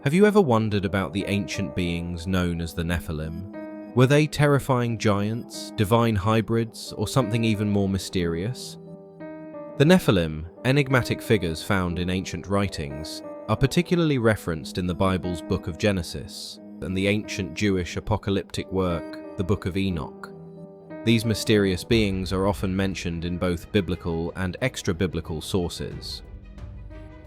Have you ever wondered about the ancient beings known as the Nephilim? Were they terrifying giants, divine hybrids, or something even more mysterious? The Nephilim, enigmatic figures found in ancient writings, are particularly referenced in the Bible's Book of Genesis and the ancient Jewish apocalyptic work, the Book of Enoch. These mysterious beings are often mentioned in both biblical and extra-biblical sources.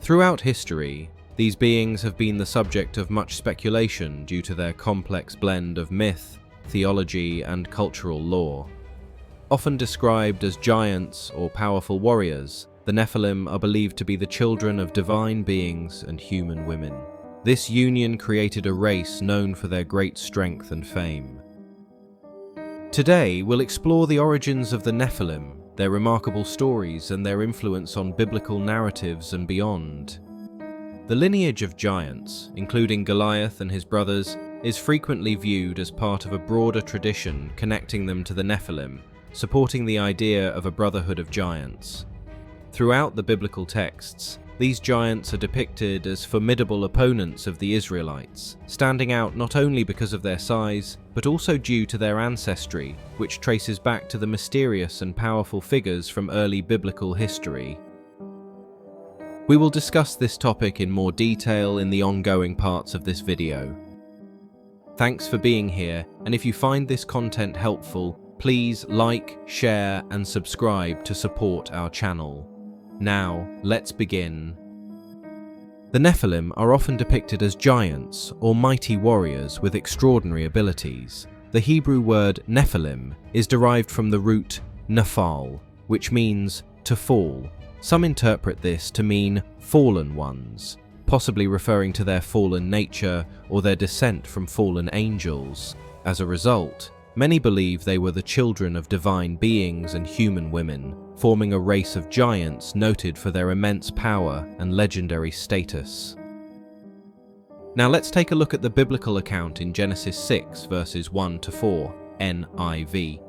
Throughout history, these beings have been the subject of much speculation due to their complex blend of myth, theology, and cultural lore. Often described as giants or powerful warriors, the Nephilim are believed to be the children of divine beings and human women. This union created a race known for their great strength and fame. Today, we'll explore the origins of the Nephilim, their remarkable stories, and their influence on biblical narratives and beyond. The lineage of giants, including Goliath and his brothers, is frequently viewed as part of a broader tradition connecting them to the Nephilim, supporting the idea of a brotherhood of giants. Throughout the biblical texts, these giants are depicted as formidable opponents of the Israelites, standing out not only because of their size, but also due to their ancestry, which traces back to the mysterious and powerful figures from early biblical history. We will discuss this topic in more detail in the ongoing parts of this video. Thanks for being here, and if you find this content helpful, please like, share, and subscribe to support our channel. Now, let's begin. The Nephilim are often depicted as giants or mighty warriors with extraordinary abilities. The Hebrew word Nephilim is derived from the root nephal, which means to fall. Some interpret this to mean fallen ones, possibly referring to their fallen nature or their descent from fallen angels. As a result, many believe they were the children of divine beings and human women, forming a race of giants noted for their immense power and legendary status. Now let's take a look at the biblical account in Genesis 6 verses 1 to 4, NIV.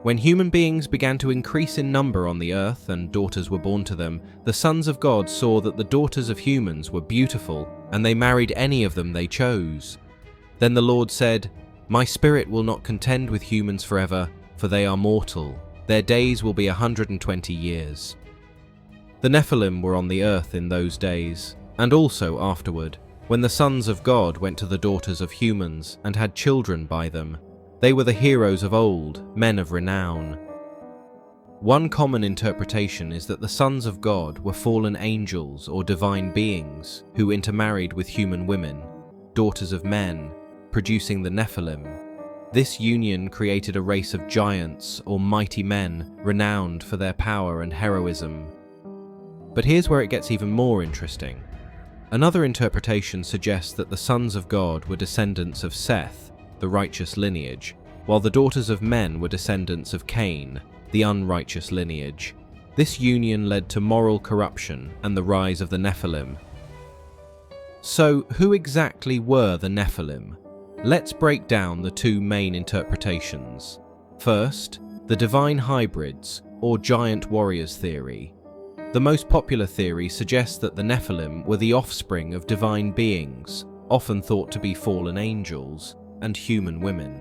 When human beings began to increase in number on the earth and daughters were born to them, the sons of God saw that the daughters of humans were beautiful, and they married any of them they chose. Then the Lord said, "My spirit will not contend with humans forever, for they are mortal. Their days will be 120 years. The Nephilim were on the earth in those days, and also afterward, when the sons of God went to the daughters of humans and had children by them. They were the heroes of old, men of renown." One common interpretation is that the sons of God were fallen angels or divine beings who intermarried with human women, daughters of men, producing the Nephilim. This union created a race of giants or mighty men renowned for their power and heroism. But here's where it gets even more interesting. Another interpretation suggests that the sons of God were descendants of Seth, the righteous lineage, while the daughters of men were descendants of Cain, the unrighteous lineage. This union led to moral corruption and the rise of the Nephilim. So, who exactly were the Nephilim? Let's break down the two main interpretations. First, the divine hybrids, or giant warriors theory. The most popular theory suggests that the Nephilim were the offspring of divine beings, often thought to be fallen angels, and human women.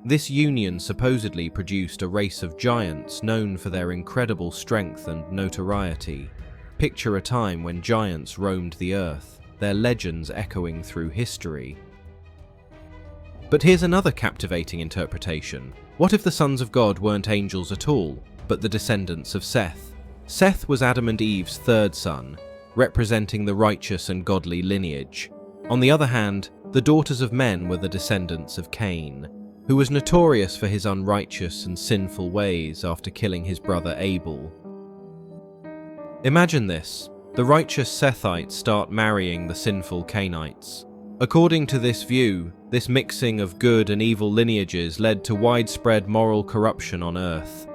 This union supposedly produced a race of giants known for their incredible strength and notoriety. Picture a time when giants roamed the earth, their legends echoing through history. But here's another captivating interpretation. What if the sons of God weren't angels at all, but the descendants of Seth? Seth was Adam and Eve's third son, representing the righteous and godly lineage. On the other hand, the daughters of men were the descendants of Cain, who was notorious for his unrighteous and sinful ways after killing his brother Abel. Imagine this. The righteous Sethites start marrying the sinful Cainites. According to this view, this mixing of good and evil lineages led to widespread moral corruption on earth.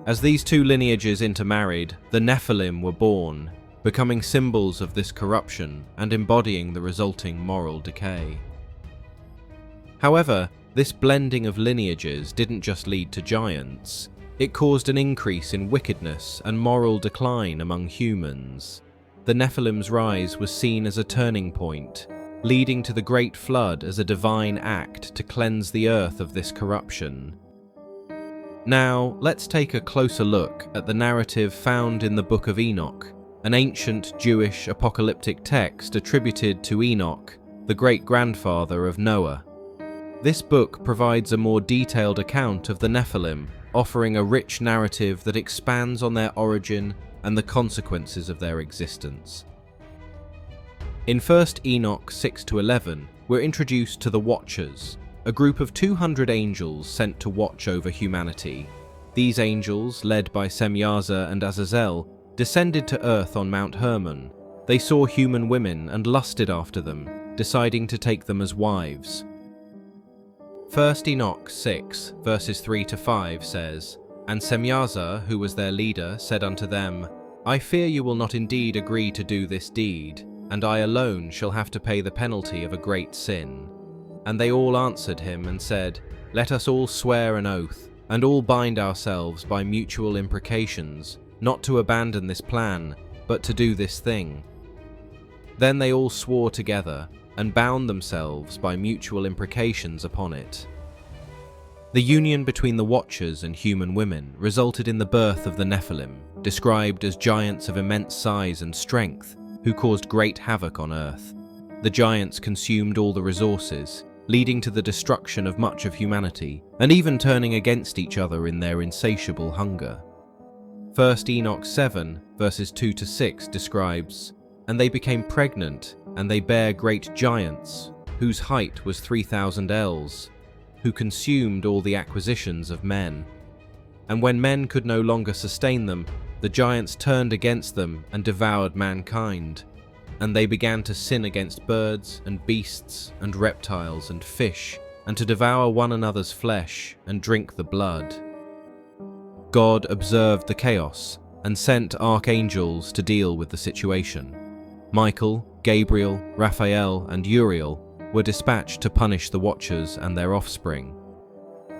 As these two lineages intermarried, the Nephilim were born, becoming symbols of this corruption and embodying the resulting moral decay. However, this blending of lineages didn't just lead to giants. It caused an increase in wickedness and moral decline among humans. The Nephilim's rise was seen as a turning point, leading to the Great Flood as a divine act to cleanse the earth of this corruption. Now, let's take a closer look at the narrative found in the Book of Enoch, an ancient Jewish apocalyptic text attributed to Enoch, the great-grandfather of Noah. This book provides a more detailed account of the Nephilim, offering a rich narrative that expands on their origin and the consequences of their existence. In 1 Enoch 6-11, we're introduced to the Watchers, a group of 200 angels sent to watch over humanity. These angels, led by Semyaza and Azazel, descended to earth on Mount Hermon. They saw human women and lusted after them, deciding to take them as wives. 1 Enoch 6, verses 3-5 says, "And Semyaza, who was their leader, said unto them, I fear you will not indeed agree to do this deed, and I alone shall have to pay the penalty of a great sin. And they all answered him and said, Let us all swear an oath, and all bind ourselves by mutual imprecations, not to abandon this plan, but to do this thing. Then they all swore together, and bound themselves by mutual imprecations upon it." The union between the Watchers and human women resulted in the birth of the Nephilim, described as giants of immense size and strength, who caused great havoc on earth. The giants consumed all the resources, leading to the destruction of much of humanity, and even turning against each other in their insatiable hunger. 1 Enoch 7, verses 2-6 describes, "And they became pregnant, and they bare great giants, whose height was 3,000 ells, who consumed all the acquisitions of men. And when men could no longer sustain them, the giants turned against them and devoured mankind. And they began to sin against birds and beasts and reptiles and fish, and to devour one another's flesh and drink the blood. God observed the chaos and sent archangels to deal with the situation. Michael, Gabriel, Raphael, and Uriel were dispatched to punish the Watchers and their offspring.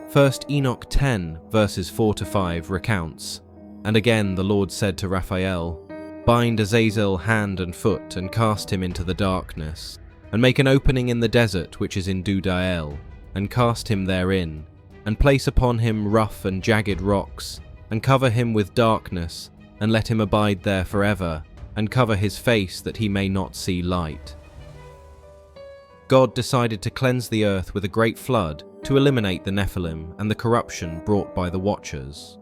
1 Enoch 10, verses 4-5 recounts, "And again the Lord said to Raphael, Bind Azazel hand and foot, and cast him into the darkness, and make an opening in the desert which is in Dudael, and cast him therein, and place upon him rough and jagged rocks, and cover him with darkness, and let him abide there forever, and cover his face that he may not see light." God decided to cleanse the earth with a great flood to eliminate the Nephilim and the corruption brought by the Watchers.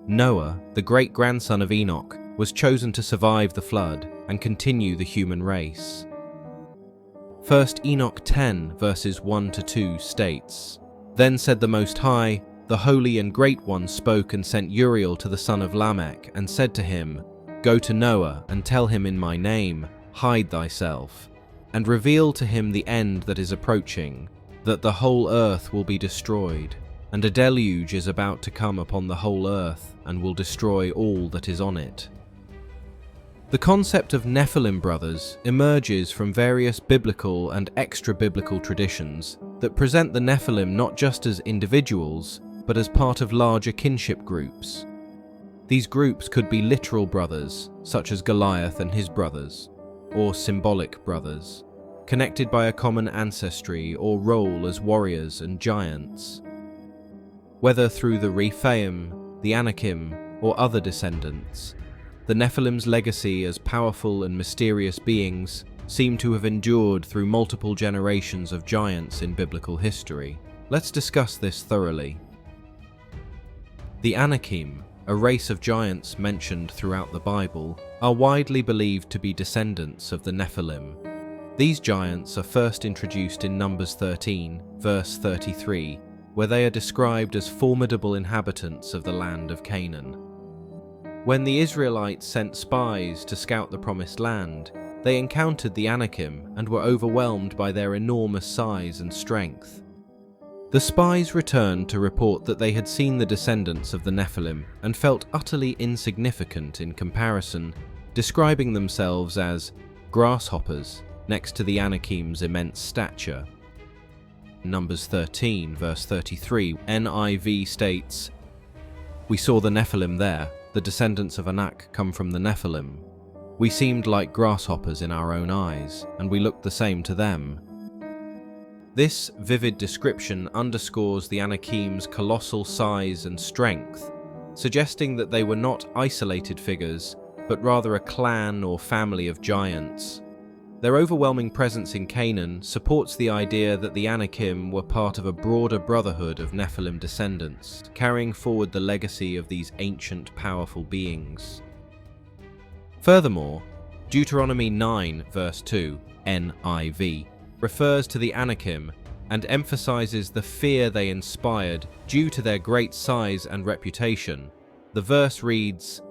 Noah, the great-grandson of Enoch, was chosen to survive the flood and continue the human race. 1 Enoch 10, verses 1-2 states, "Then said the Most High, the Holy and Great One spoke and sent Uriel to the son of Lamech, and said to him, Go to Noah, and tell him in my name, hide thyself, and reveal to him the end that is approaching, that the whole earth will be destroyed, and a deluge is about to come upon the whole earth, and will destroy all that is on it." The concept of Nephilim brothers emerges from various biblical and extra-biblical traditions that present the Nephilim not just as individuals, but as part of larger kinship groups. These groups could be literal brothers, such as Goliath and his brothers, or symbolic brothers, connected by a common ancestry or role as warriors and giants. Whether through the Rephaim, the Anakim, or other descendants, the Nephilim's legacy as powerful and mysterious beings seem to have endured through multiple generations of giants in biblical history. Let's discuss this thoroughly. The Anakim, a race of giants mentioned throughout the Bible, are widely believed to be descendants of the Nephilim. These giants are first introduced in Numbers 13, verse 33, where they are described as formidable inhabitants of the land of Canaan. When the Israelites sent spies to scout the Promised Land, they encountered the Anakim and were overwhelmed by their enormous size and strength. The spies returned to report that they had seen the descendants of the Nephilim and felt utterly insignificant in comparison, describing themselves as grasshoppers next to the Anakim's immense stature. Numbers 13, verse 33, NIV states, "We saw the Nephilim there. The descendants of Anak come from the Nephilim." We seemed like grasshoppers in our own eyes, and we looked the same to them. This vivid description underscores the Anakim's colossal size and strength, suggesting that they were not isolated figures, but rather a clan or family of giants. Their overwhelming presence in Canaan supports the idea that the Anakim were part of a broader brotherhood of Nephilim descendants, carrying forward the legacy of these ancient, powerful beings. Furthermore, Deuteronomy 9, verse 2, NIV, refers to the Anakim and emphasizes the fear they inspired due to their great size and reputation. The verse reads,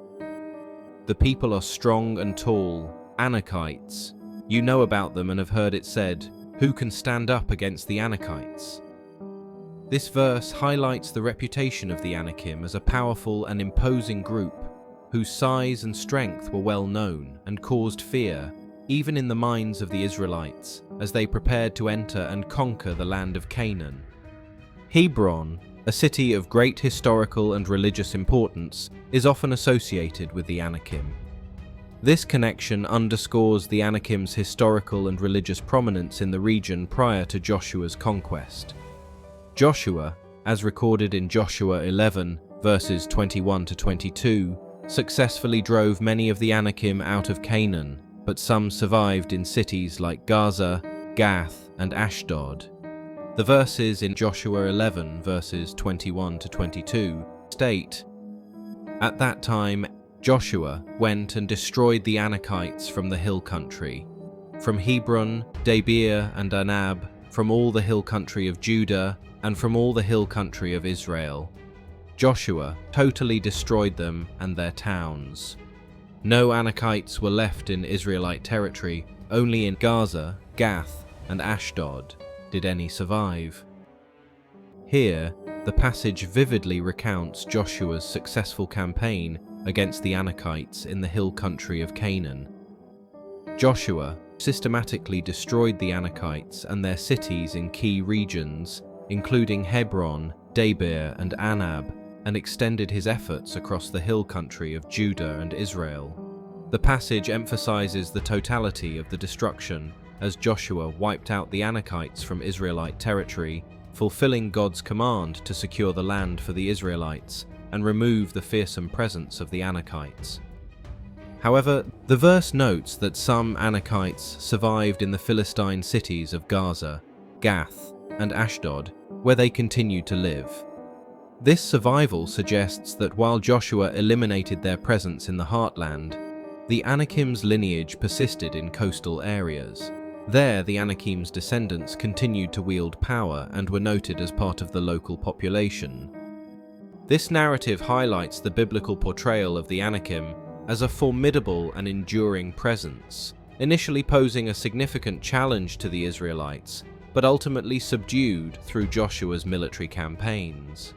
"The people are strong and tall, Anakites. You know about them and have heard it said, 'Who can stand up against the Anakites?'" This verse highlights the reputation of the Anakim as a powerful and imposing group whose size and strength were well known and caused fear, even in the minds of the Israelites, as they prepared to enter and conquer the land of Canaan. Hebron, a city of great historical and religious importance, is often associated with the Anakim. This connection underscores the Anakim's historical and religious prominence in the region prior to Joshua's conquest. Joshua, as recorded in Joshua 11, verses 21 to 22, successfully drove many of the Anakim out of Canaan, but some survived in cities like Gaza, Gath, and Ashdod. The verses in Joshua 11, verses 21 to 22, state, "At that time Joshua went and destroyed the Anakites from the hill country, from Hebron, Debir, and Anab, from all the hill country of Judah, and from all the hill country of Israel. Joshua totally destroyed them and their towns. No Anakites were left in Israelite territory, only in Gaza, Gath, and Ashdod did any survive." Here, the passage vividly recounts Joshua's successful campaign against the Anakites in the hill country of Canaan. Joshua systematically destroyed the Anakites and their cities in key regions, including Hebron, Debir, and Anab, and extended his efforts across the hill country of Judah and Israel. The passage emphasizes the totality of the destruction as Joshua wiped out the Anakites from Israelite territory, fulfilling God's command to secure the land for the Israelites and remove the fearsome presence of the Anakites. However, the verse notes that some Anakites survived in the Philistine cities of Gaza, Gath, and Ashdod, where they continued to live. This survival suggests that while Joshua eliminated their presence in the heartland, the Anakim's lineage persisted in coastal areas. There, the Anakim's descendants continued to wield power and were noted as part of the local population. This narrative highlights the biblical portrayal of the Anakim as a formidable and enduring presence, initially posing a significant challenge to the Israelites, but ultimately subdued through Joshua's military campaigns.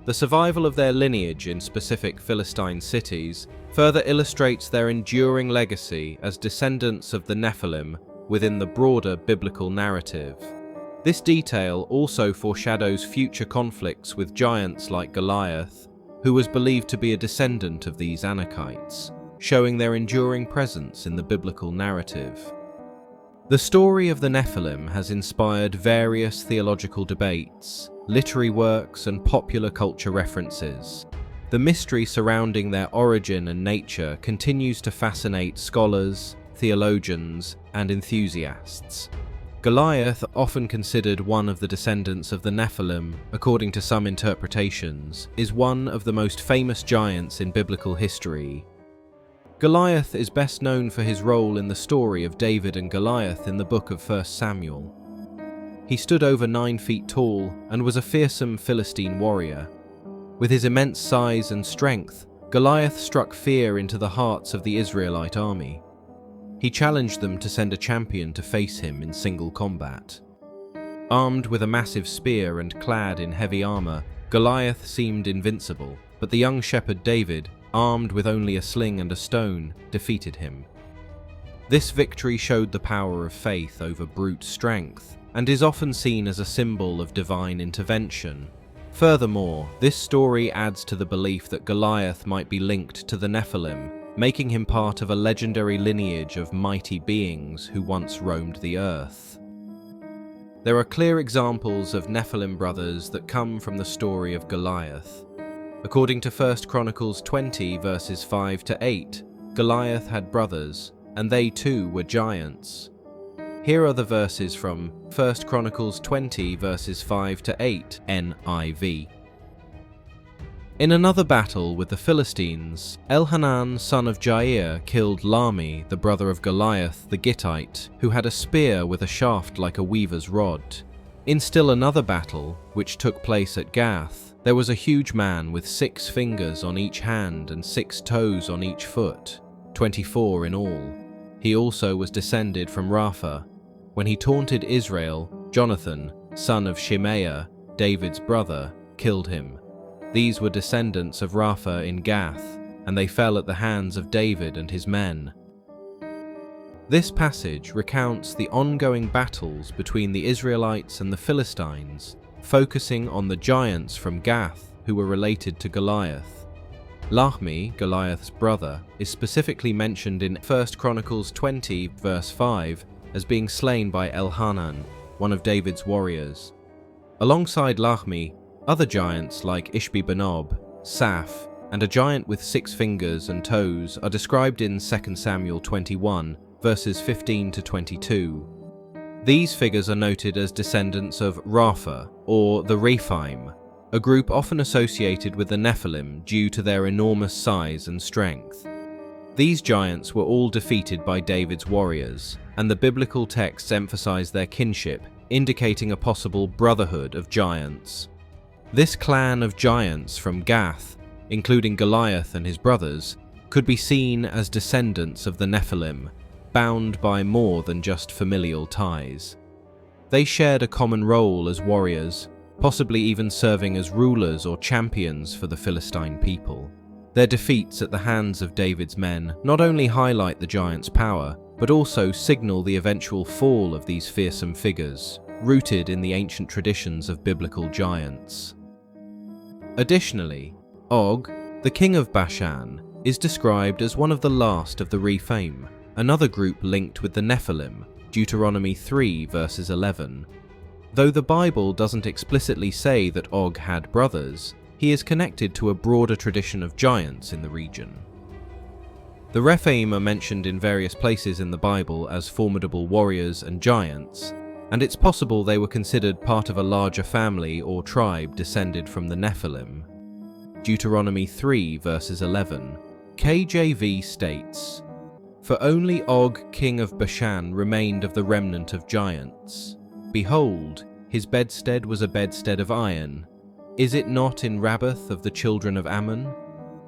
The survival of their lineage in specific Philistine cities further illustrates their enduring legacy as descendants of the Nephilim within the broader biblical narrative. This detail also foreshadows future conflicts with giants like Goliath, who was believed to be a descendant of these Anakites, showing their enduring presence in the biblical narrative. The story of the Nephilim has inspired various theological debates, literary works, and popular culture references. The mystery surrounding their origin and nature continues to fascinate scholars, theologians, and enthusiasts. Goliath, often considered one of the descendants of the Nephilim, according to some interpretations, is one of the most famous giants in biblical history. Goliath is best known for his role in the story of David and Goliath in the book of 1 Samuel. He stood over 9 feet tall and was a fearsome Philistine warrior. With his immense size and strength, Goliath struck fear into the hearts of the Israelite army. He challenged them to send a champion to face him in single combat. Armed with a massive spear and clad in heavy armor, Goliath seemed invincible, but the young shepherd David, armed with only a sling and a stone, defeated him. This victory showed the power of faith over brute strength, and is often seen as a symbol of divine intervention. Furthermore, this story adds to the belief that Goliath might be linked to the Nephilim, making him part of a legendary lineage of mighty beings who once roamed the earth. There are clear examples of Nephilim brothers that come from the story of Goliath. According to 1 Chronicles 20 verses 5 to 8, Goliath had brothers, and they too were giants. Here are the verses from 1 Chronicles 20 verses 5 to 8 NIV. In another battle with the Philistines, Elhanan son of Jair killed Lahmi, the brother of Goliath the Gittite, who had a spear with a shaft like a weaver's rod. In still another battle, which took place at Gath, there was a huge man with 6 fingers on each hand and 6 toes on each foot, 24 in all. He also was descended from Rapha. When he taunted Israel, Jonathan, son of Shimea, David's brother, killed him. These were descendants of Rapha in Gath, and they fell at the hands of David and his men. This passage recounts the ongoing battles between the Israelites and the Philistines, focusing on the giants from Gath who were related to Goliath. Lahmi, Goliath's brother, is specifically mentioned in 1 Chronicles 20 verse 5 as being slain by Elhanan, one of David's warriors. Alongside Lahmi, other giants like Ishbi-benob, Saph, and a giant with 6 fingers and toes are described in 2 Samuel 21, verses 15 to 22. These figures are noted as descendants of Rapha, or the Rephaim, a group often associated with the Nephilim due to their enormous size and strength. These giants were all defeated by David's warriors, and the biblical texts emphasize their kinship, indicating a possible brotherhood of giants. This clan of giants from Gath, including Goliath and his brothers, could be seen as descendants of the Nephilim, bound by more than just familial ties. They shared a common role as warriors, possibly even serving as rulers or champions for the Philistine people. Their defeats at the hands of David's men not only highlight the giants' power, but also signal the eventual fall of these fearsome figures, rooted in the ancient traditions of biblical giants. Additionally, Og, the king of Bashan, is described as one of the last of the Rephaim, another group linked with the Nephilim, Deuteronomy 3 verses 11. Though the Bible doesn't explicitly say that Og had brothers, he is connected to a broader tradition of giants in the region. The Rephaim are mentioned in various places in the Bible as formidable warriors and giants, and it's possible they were considered part of a larger family or tribe descended from the Nephilim. Deuteronomy 3 verses 11. KJV states, "For only Og king of Bashan remained of the remnant of giants. Behold, his bedstead was a bedstead of iron. Is it not in Rabbath of the children of Ammon?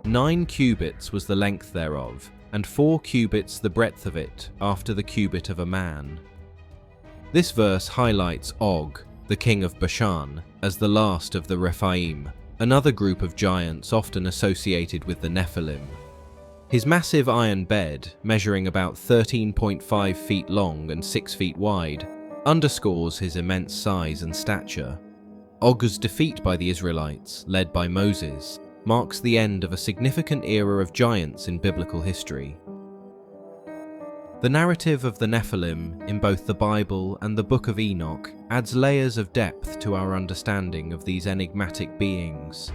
9 cubits was the length thereof, and 4 cubits the breadth of it, after the cubit of a man." This verse highlights Og, the king of Bashan, as the last of the Rephaim, another group of giants often associated with the Nephilim. His massive iron bed, measuring about 13.5 feet long and 6 feet wide, underscores his immense size and stature. Og's defeat by the Israelites, led by Moses, marks the end of a significant era of giants in biblical history. The narrative of the Nephilim in both the Bible and the Book of Enoch adds layers of depth to our understanding of these enigmatic beings.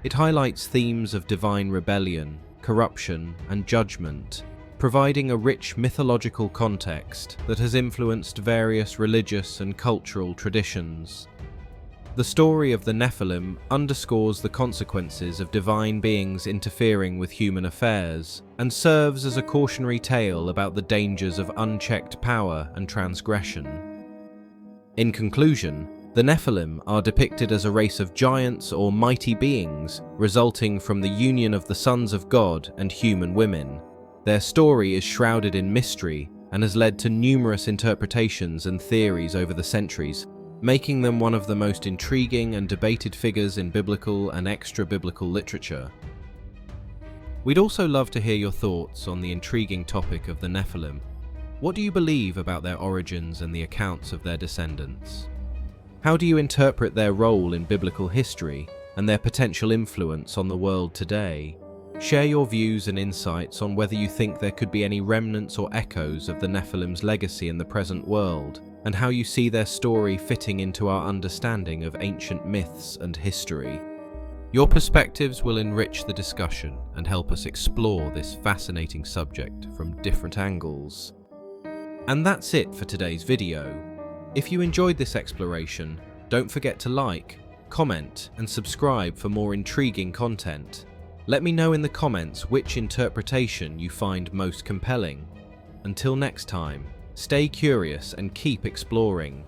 It highlights themes of divine rebellion, corruption, and judgment, providing a rich mythological context that has influenced various religious and cultural traditions. The story of the Nephilim underscores the consequences of divine beings interfering with human affairs and serves as a cautionary tale about the dangers of unchecked power and transgression. In conclusion, the Nephilim are depicted as a race of giants or mighty beings resulting from the union of the sons of God and human women. Their story is shrouded in mystery and has led to numerous interpretations and theories over the centuries, making them one of the most intriguing and debated figures in biblical and extra-biblical literature. We'd also love to hear your thoughts on the intriguing topic of the Nephilim. What do you believe about their origins and the accounts of their descendants? How do you interpret their role in biblical history and their potential influence on the world today? Share your views and insights on whether you think there could be any remnants or echoes of the Nephilim's legacy in the present world, and how you see their story fitting into our understanding of ancient myths and history. Your perspectives will enrich the discussion and help us explore this fascinating subject from different angles. And that's it for today's video. If you enjoyed this exploration, don't forget to like, comment, and subscribe for more intriguing content. Let me know in the comments which interpretation you find most compelling. Until next time, stay curious and keep exploring.